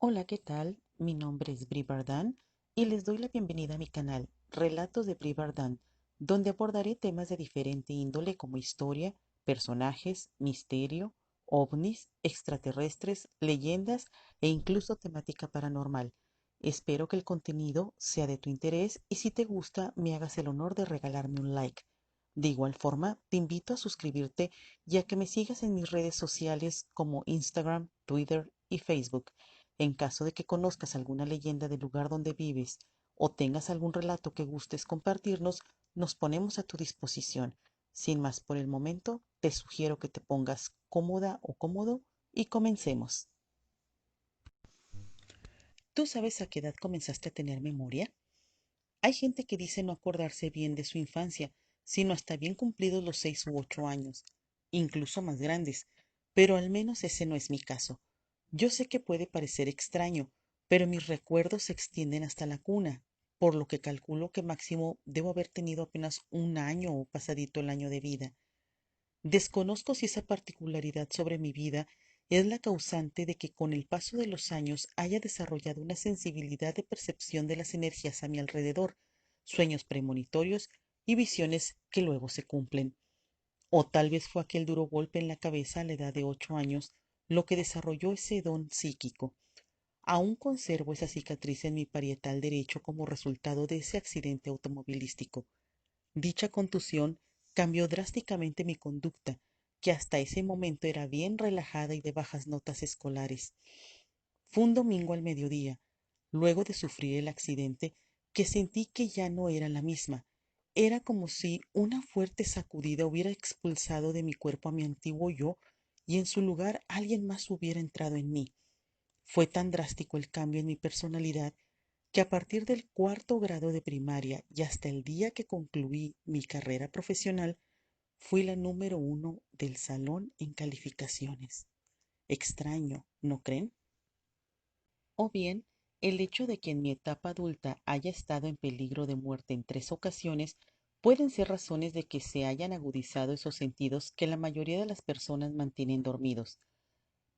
Hola, ¿qué tal? Mi nombre es Bri Bardán y les doy la bienvenida a mi canal Relatos de Bri Bardán, donde abordaré temas de diferente índole como historia, personajes, misterio, ovnis, extraterrestres, leyendas e incluso temática paranormal. Espero que el contenido sea de tu interés y si te gusta me hagas el honor de regalarme un like. De igual forma, te invito a suscribirte y a que me sigas en mis redes sociales como Instagram, Twitter y Facebook. En caso de que conozcas alguna leyenda del lugar donde vives o tengas algún relato que gustes compartirnos, nos ponemos a tu disposición. Sin más por el momento, te sugiero que te pongas cómoda o cómodo y comencemos. ¿Tú sabes a qué edad comenzaste a tener memoria? Hay gente que dice no acordarse bien de su infancia, sino hasta bien cumplidos los 6 u 8 años, incluso más grandes, pero al menos ese no es mi caso. Yo sé que puede parecer extraño, pero mis recuerdos se extienden hasta la cuna, por lo que calculo que máximo debo haber tenido apenas un año o pasadito el año de vida. Desconozco si esa particularidad sobre mi vida es la causante de que con el paso de los años haya desarrollado una sensibilidad de percepción de las energías a mi alrededor, sueños premonitorios y visiones que luego se cumplen. O tal vez fue aquel duro golpe en la cabeza a la edad de 8 años lo que desarrolló ese don psíquico. Aún conservo esa cicatriz en mi parietal derecho como resultado de ese accidente automovilístico. Dicha contusión cambió drásticamente mi conducta, que hasta ese momento era bien relajada y de bajas notas escolares. Fue un domingo al mediodía, luego de sufrir el accidente, que sentí que ya no era la misma. Era como si una fuerte sacudida hubiera expulsado de mi cuerpo a mi antiguo yo y en su lugar alguien más hubiera entrado en mí. Fue tan drástico el cambio en mi personalidad que a partir del cuarto grado de primaria y hasta el día que concluí mi carrera profesional, fui la número uno del salón en calificaciones. Extraño, ¿no creen? O bien, el hecho de que en mi etapa adulta haya estado en peligro de muerte en 3 ocasiones pueden ser razones de que se hayan agudizado esos sentidos que la mayoría de las personas mantienen dormidos.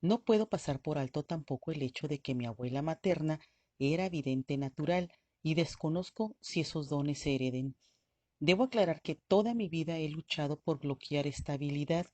No puedo pasar por alto tampoco el hecho de que mi abuela materna era vidente natural y desconozco si esos dones se hereden. Debo aclarar que toda mi vida he luchado por bloquear esta habilidad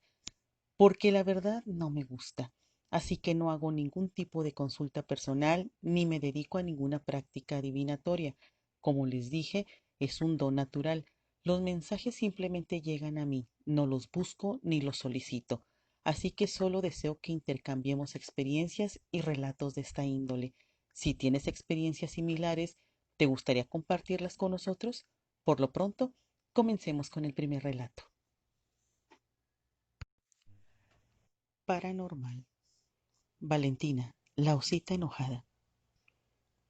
porque la verdad no me gusta. Así que no hago ningún tipo de consulta personal ni me dedico a ninguna práctica adivinatoria. Como les dije, es un don natural. Los mensajes simplemente llegan a mí, no los busco ni los solicito. Así que solo deseo que intercambiemos experiencias y relatos de esta índole. Si tienes experiencias similares, ¿te gustaría compartirlas con nosotros? Por lo pronto, comencemos con el primer relato. Paranormal. Valentina, la osita enojada.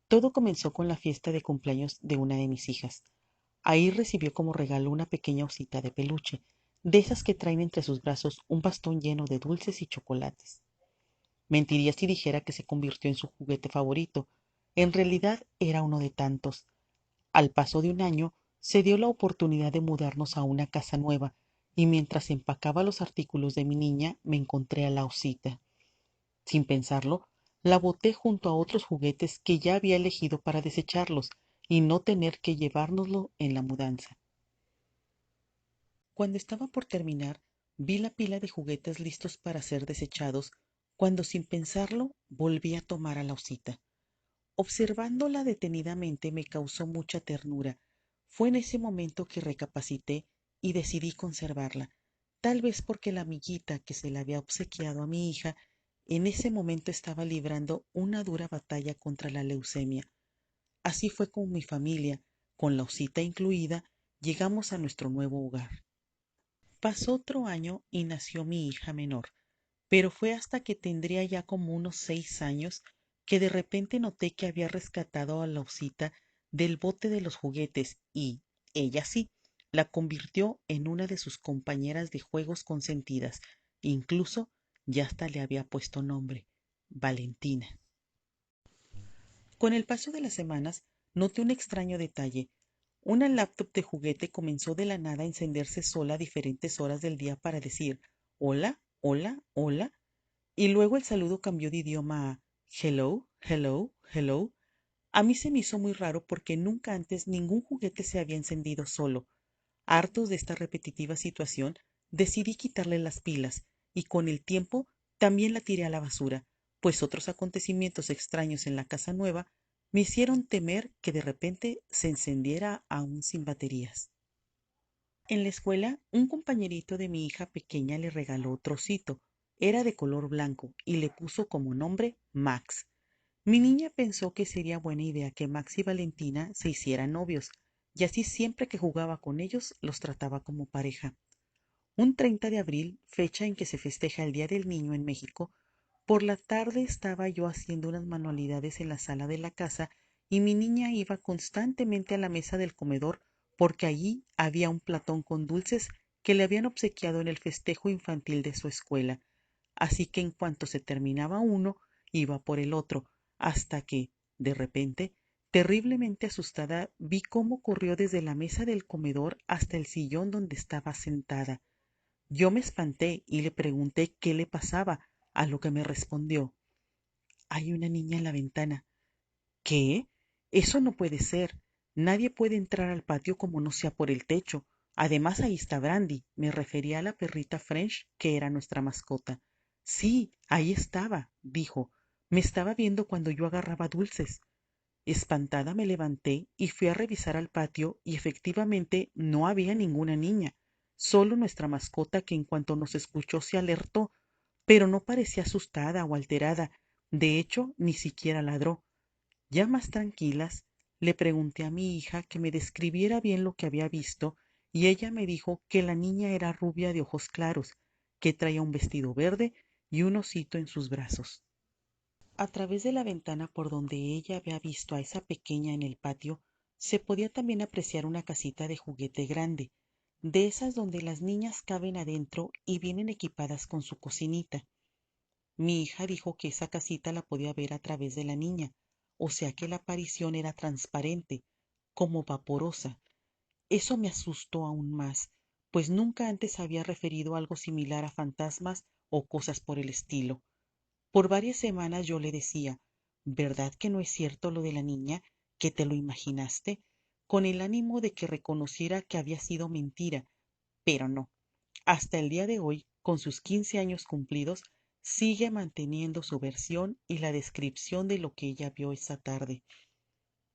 Todo comenzó con la fiesta de cumpleaños de una de mis hijas. Ahí recibió como regalo una pequeña osita de peluche, de esas que traen entre sus brazos un bastón lleno de dulces y chocolates. Mentiría si dijera que se convirtió en su juguete favorito. En realidad era uno de tantos. Al paso de un año, se dio la oportunidad de mudarnos a una casa nueva, y mientras empacaba los artículos de mi niña, me encontré a la osita. Sin pensarlo, la boté junto a otros juguetes que ya había elegido para desecharlos y no tener que llevárnoslo en la mudanza. Cuando estaba por terminar, vi la pila de juguetes listos para ser desechados, cuando sin pensarlo volví a tomar a la osita. Observándola detenidamente me causó mucha ternura. Fue en ese momento que recapacité y decidí conservarla, tal vez porque la amiguita que se la había obsequiado a mi hija en ese momento estaba librando una dura batalla contra la leucemia. Así fue con mi familia, con la osita incluida, llegamos a nuestro nuevo hogar. Pasó otro año y nació mi hija menor, pero fue hasta que tendría ya como unos 6 años que de repente noté que había rescatado a la osita del bote de los juguetes y, ella sí, la convirtió en una de sus compañeras de juegos consentidas. Incluso ya hasta le había puesto nombre, Valentina. Con el paso de las semanas, noté un extraño detalle. Una laptop de juguete comenzó de la nada a encenderse sola a diferentes horas del día para decir hola, hola, hola, y luego el saludo cambió de idioma a Hello, hello, hello. A mí se me hizo muy raro porque nunca antes ningún juguete se había encendido solo. Hartos de esta repetitiva situación, decidí quitarle las pilas y con el tiempo también la tiré a la basura, pues otros acontecimientos extraños en la casa nueva me hicieron temer que de repente se encendiera aún sin baterías. En la escuela, un compañerito de mi hija pequeña le regaló otro osito. Era de color blanco y le puso como nombre Max. Mi niña pensó que sería buena idea que Max y Valentina se hicieran novios, y así siempre que jugaba con ellos los trataba como pareja. Un 30 de abril, fecha en que se festeja el Día del Niño en México, por la tarde estaba yo haciendo unas manualidades en la sala de la casa y mi niña iba constantemente a la mesa del comedor porque allí había un platón con dulces que le habían obsequiado en el festejo infantil de su escuela. Así que en cuanto se terminaba uno, iba por el otro, hasta que, de repente, terriblemente asustada, vi cómo corrió desde la mesa del comedor hasta el sillón donde estaba sentada. Yo me espanté y le pregunté qué le pasaba, a lo que me respondió: hay una niña en la ventana. ¿Qué? Eso no puede ser. Nadie puede entrar al patio como no sea por el techo. Además, ahí está Brandy. Me refería a la perrita French, que era nuestra mascota. Sí, ahí estaba, dijo. Me estaba viendo cuando yo agarraba dulces. Espantada me levanté y fui a revisar al patio y efectivamente no había ninguna niña, solo nuestra mascota que en cuanto nos escuchó se alertó, pero no parecía asustada o alterada. De hecho, ni siquiera ladró. Ya más tranquilas, le pregunté a mi hija que me describiera bien lo que había visto y ella me dijo que la niña era rubia de ojos claros, que traía un vestido verde y un osito en sus brazos. A través de la ventana por donde ella había visto a esa pequeña en el patio, se podía también apreciar una casita de juguete grande, de esas donde las niñas caben adentro y vienen equipadas con su cocinita. Mi hija dijo que esa casita la podía ver a través de la niña, o sea que la aparición era transparente, como vaporosa. Eso me asustó aún más, pues nunca antes había referido algo similar a fantasmas o cosas por el estilo. Por varias semanas yo le decía: ¿verdad que no es cierto lo de la niña, que te lo imaginaste? Con el ánimo de que reconociera que había sido mentira, pero no. Hasta el día de hoy, con sus 15 años cumplidos, sigue manteniendo su versión y la descripción de lo que ella vio esa tarde.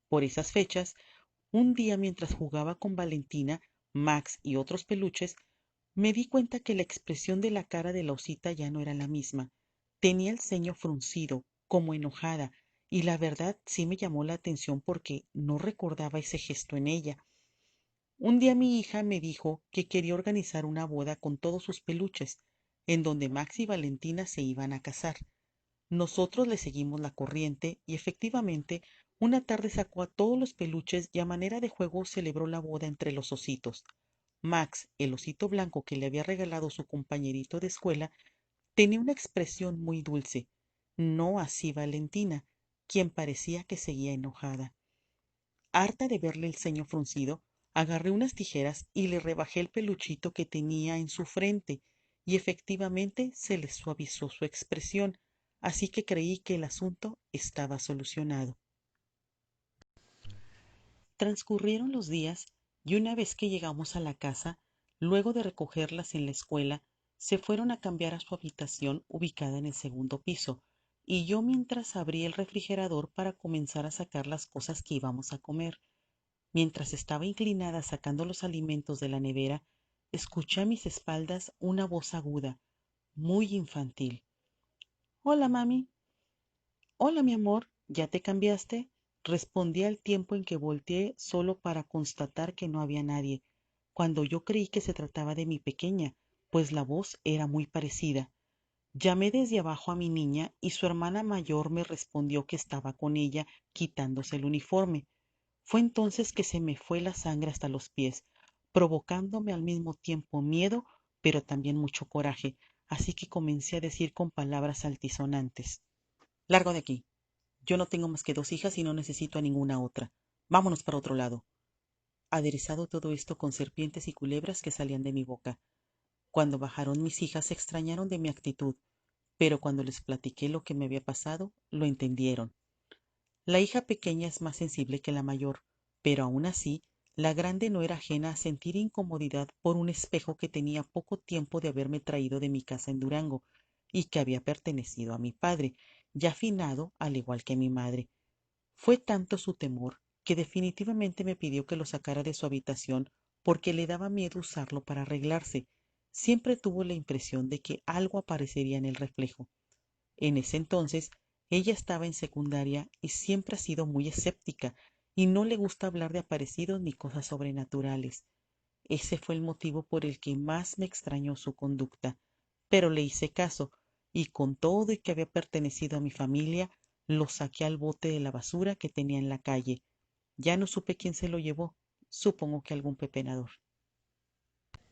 Por esas fechas, un día mientras jugaba con Valentina, Max y otros peluches, me di cuenta que la expresión de la cara de la osita ya no era la misma. Tenía el ceño fruncido, como enojada, y la verdad sí me llamó la atención porque no recordaba ese gesto en ella. Un día mi hija me dijo que quería organizar una boda con todos sus peluches, en donde Max y Valentina se iban a casar. Nosotros le seguimos la corriente y efectivamente una tarde sacó a todos los peluches y a manera de juego celebró la boda entre los ositos. Max, el osito blanco que le había regalado su compañerito de escuela, tenía una expresión muy dulce. No así Valentina, quien parecía que seguía enojada. Harta de verle el ceño fruncido, agarré unas tijeras y le rebajé el peluchito que tenía en su frente, y efectivamente se le suavizó su expresión, así que creí que el asunto estaba solucionado. Transcurrieron los días y una vez que llegamos a la casa, luego de recogerlas en la escuela, se fueron a cambiar a su habitación ubicada en el segundo piso, y yo mientras abrí el refrigerador para comenzar a sacar las cosas que íbamos a comer. Mientras estaba inclinada sacando los alimentos de la nevera, escuché a mis espaldas una voz aguda, muy infantil. Hola, mami. Hola, mi amor. ¿Ya te cambiaste? Respondí al tiempo en que volteé solo para constatar que no había nadie, cuando yo creí que se trataba de mi pequeña, pues la voz era muy parecida. Llamé desde abajo a mi niña y su hermana mayor me respondió que estaba con ella quitándose el uniforme. Fue entonces que se me fue la sangre hasta los pies, provocándome al mismo tiempo miedo, pero también mucho coraje, así que comencé a decir con palabras altisonantes: largo de aquí. Yo no tengo más que dos hijas y no necesito a ninguna otra. Vámonos para otro lado. Aderezado todo esto con serpientes y culebras que salían de mi boca. Cuando bajaron mis hijas se extrañaron de mi actitud, pero cuando les platiqué lo que me había pasado, lo entendieron. La hija pequeña es más sensible que la mayor, pero aún así, la grande no era ajena a sentir incomodidad por un espejo que tenía poco tiempo de haberme traído de mi casa en Durango y que había pertenecido a mi padre, ya finado al igual que mi madre. Fue tanto su temor que definitivamente me pidió que lo sacara de su habitación porque le daba miedo usarlo para arreglarse. Siempre tuvo la impresión de que algo aparecería en el reflejo. En ese entonces, ella estaba en secundaria y siempre ha sido muy escéptica y no le gusta hablar de aparecidos ni cosas sobrenaturales. Ese fue el motivo por el que más me extrañó su conducta, pero le hice caso y con todo y que había pertenecido a mi familia, lo saqué al bote de la basura que tenía en la calle. Ya no supe quién se lo llevó, supongo que algún pepenador.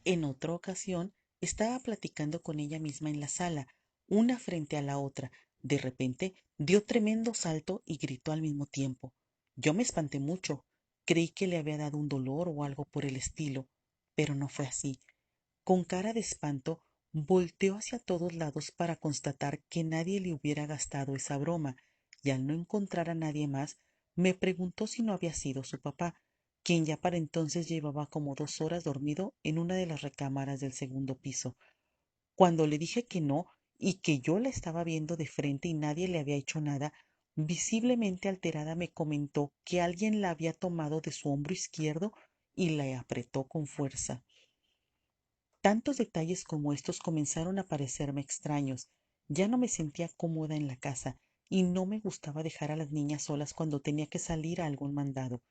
En otra ocasión, estaba platicando con ella misma en la sala, una frente a la otra. De repente, dio tremendo salto y gritó al mismo tiempo. Yo me espanté mucho. Creí que le había dado un dolor o algo por el estilo, pero no fue así. Con cara de espanto, volteó hacia todos lados para constatar que nadie le hubiera gastado esa broma, y al no encontrar a nadie más, me preguntó si no había sido su papá, quien ya para entonces llevaba como 2 horas dormido en una de las recámaras del segundo piso. Cuando le dije que no y que yo la estaba viendo de frente y nadie le había hecho nada, visiblemente alterada me comentó que alguien la había tomado de su hombro izquierdo y la apretó con fuerza. Tantos detalles como estos comenzaron a parecerme extraños. Ya no me sentía cómoda en la casa y no me gustaba dejar a las niñas solas cuando tenía que salir a algún mandado,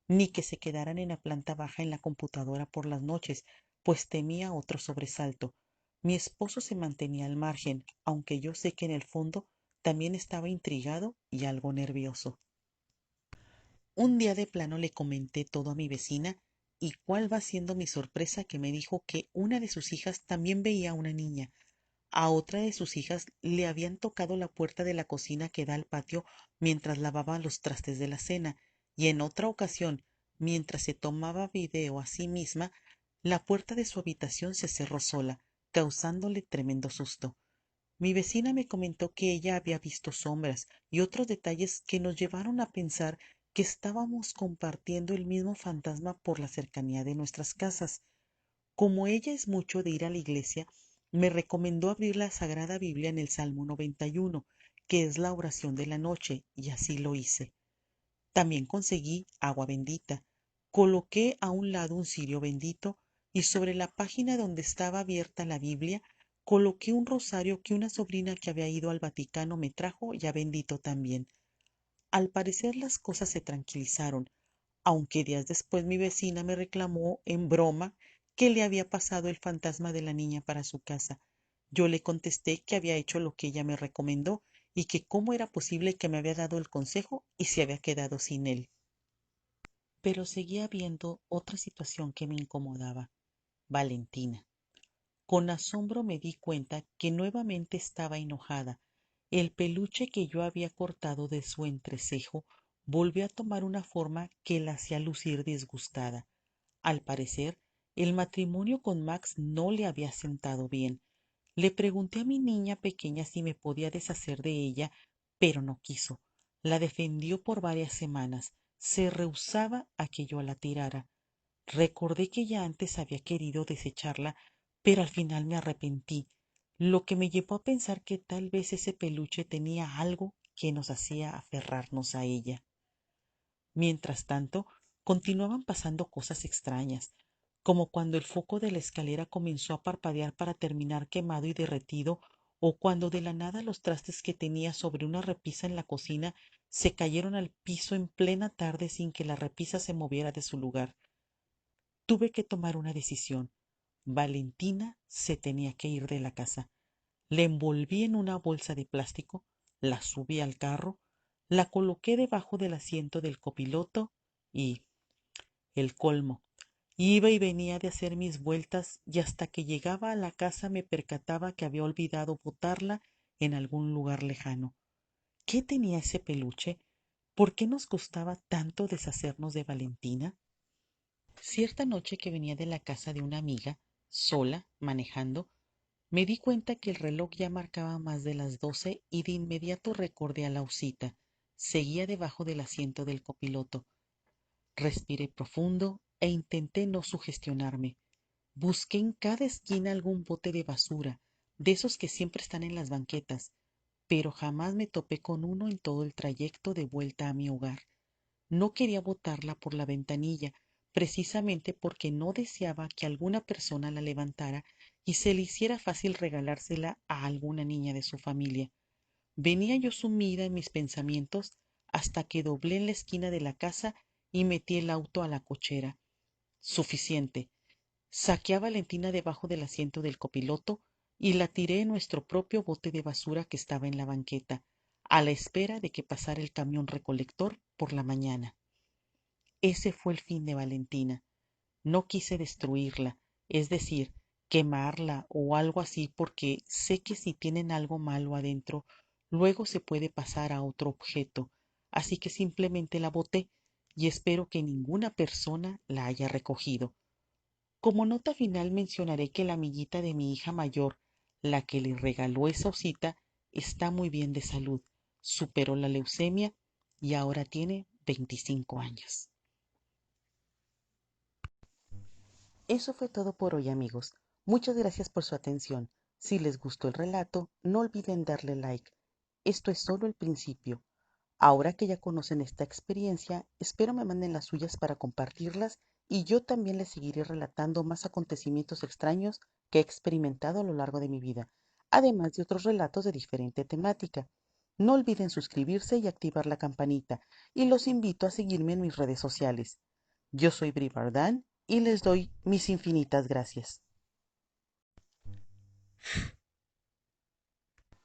ni que se quedaran en la planta baja en la computadora por las noches, pues temía otro sobresalto. Mi esposo se mantenía al margen, aunque yo sé que en el fondo también estaba intrigado y algo nervioso. Un día de plano le comenté todo a mi vecina y cuál va siendo mi sorpresa que me dijo que una de sus hijas también veía a una niña. A otra de sus hijas le habían tocado la puerta de la cocina que da al patio mientras lavaba los trastes de la cena, y en otra ocasión, mientras se tomaba video a sí misma, la puerta de su habitación se cerró sola, causándole tremendo susto. Mi vecina me comentó que ella había visto sombras y otros detalles que nos llevaron a pensar que estábamos compartiendo el mismo fantasma por la cercanía de nuestras casas. Como ella es mucho de ir a la iglesia, me recomendó abrir la Sagrada Biblia en el Salmo 91, que es la oración de la noche, y así lo hice. También conseguí agua bendita. Coloqué a un lado un cirio bendito y sobre la página donde estaba abierta la Biblia coloqué un rosario que una sobrina que había ido al Vaticano me trajo ya bendito también. Al parecer las cosas se tranquilizaron, aunque días después mi vecina me reclamó en broma que le había pasado el fantasma de la niña para su casa. Yo le contesté que había hecho lo que ella me recomendó y que cómo era posible que me había dado el consejo y se había quedado sin él. Pero seguía habiendo otra situación que me incomodaba. Valentina. Con asombro me di cuenta que nuevamente estaba enojada. El peluche que yo había cortado de su entrecejo volvió a tomar una forma que la hacía lucir disgustada. Al parecer, el matrimonio con Max no le había sentado bien. Le pregunté a mi niña pequeña si me podía deshacer de ella, pero no quiso. La defendió por varias semanas. Se rehusaba a que yo la tirara. Recordé que ya antes había querido desecharla, pero al final me arrepentí, lo que me llevó a pensar que tal vez ese peluche tenía algo que nos hacía aferrarnos a ella. Mientras tanto, continuaban pasando cosas extrañas, como cuando el foco de la escalera comenzó a parpadear para terminar quemado y derretido, o cuando de la nada los trastes que tenía sobre una repisa en la cocina se cayeron al piso en plena tarde sin que la repisa se moviera de su lugar. Tuve que tomar una decisión. Valentina se tenía que ir de la casa. La envolví en una bolsa de plástico, la subí al carro, la coloqué debajo del asiento del copiloto y, el colmo, iba y venía de hacer mis vueltas y hasta que llegaba a la casa me percataba que había olvidado botarla en algún lugar lejano. ¿Qué tenía ese peluche? ¿Por qué nos costaba tanto deshacernos de Valentina? Cierta noche que venía de la casa de una amiga, sola, manejando, Me di cuenta que el reloj ya marcaba más de las 12 y de inmediato recordé a Lausita. Seguía debajo del asiento del copiloto. Respiré profundo e intenté no sugestionarme. Busqué en cada esquina algún bote de basura, de esos que siempre están en las banquetas, pero jamás me topé con uno en todo el trayecto de vuelta a mi hogar. No quería botarla por la ventanilla, precisamente porque no deseaba que alguna persona la levantara y se le hiciera fácil regalársela a alguna niña de su familia. Venía yo sumida en mis pensamientos hasta que doblé en la esquina de la casa y metí el auto a la cochera. Suficiente. Saqué a Valentina debajo del asiento del copiloto y la tiré en nuestro propio bote de basura que estaba en la banqueta, a la espera de que pasara el camión recolector por la mañana. Ese fue el fin de Valentina. No quise destruirla, es decir, quemarla o algo así, porque sé que si tienen algo malo adentro, luego se puede pasar a otro objeto, así que simplemente la boté y espero que ninguna persona la haya recogido. Como nota final mencionaré que la amiguita de mi hija mayor, la que le regaló esa osita, está muy bien de salud, superó la leucemia y ahora tiene 25 años. Eso fue todo por hoy, amigos. Muchas gracias por su atención. Si les gustó el relato, no olviden darle like. Esto es solo el principio. Ahora que ya conocen esta experiencia, espero me manden las suyas para compartirlas y yo también les seguiré relatando más acontecimientos extraños que he experimentado a lo largo de mi vida, además de otros relatos de diferente temática. No olviden suscribirse y activar la campanita, y los invito a seguirme en mis redes sociales. Yo soy Bri Bardán y les doy mis infinitas gracias.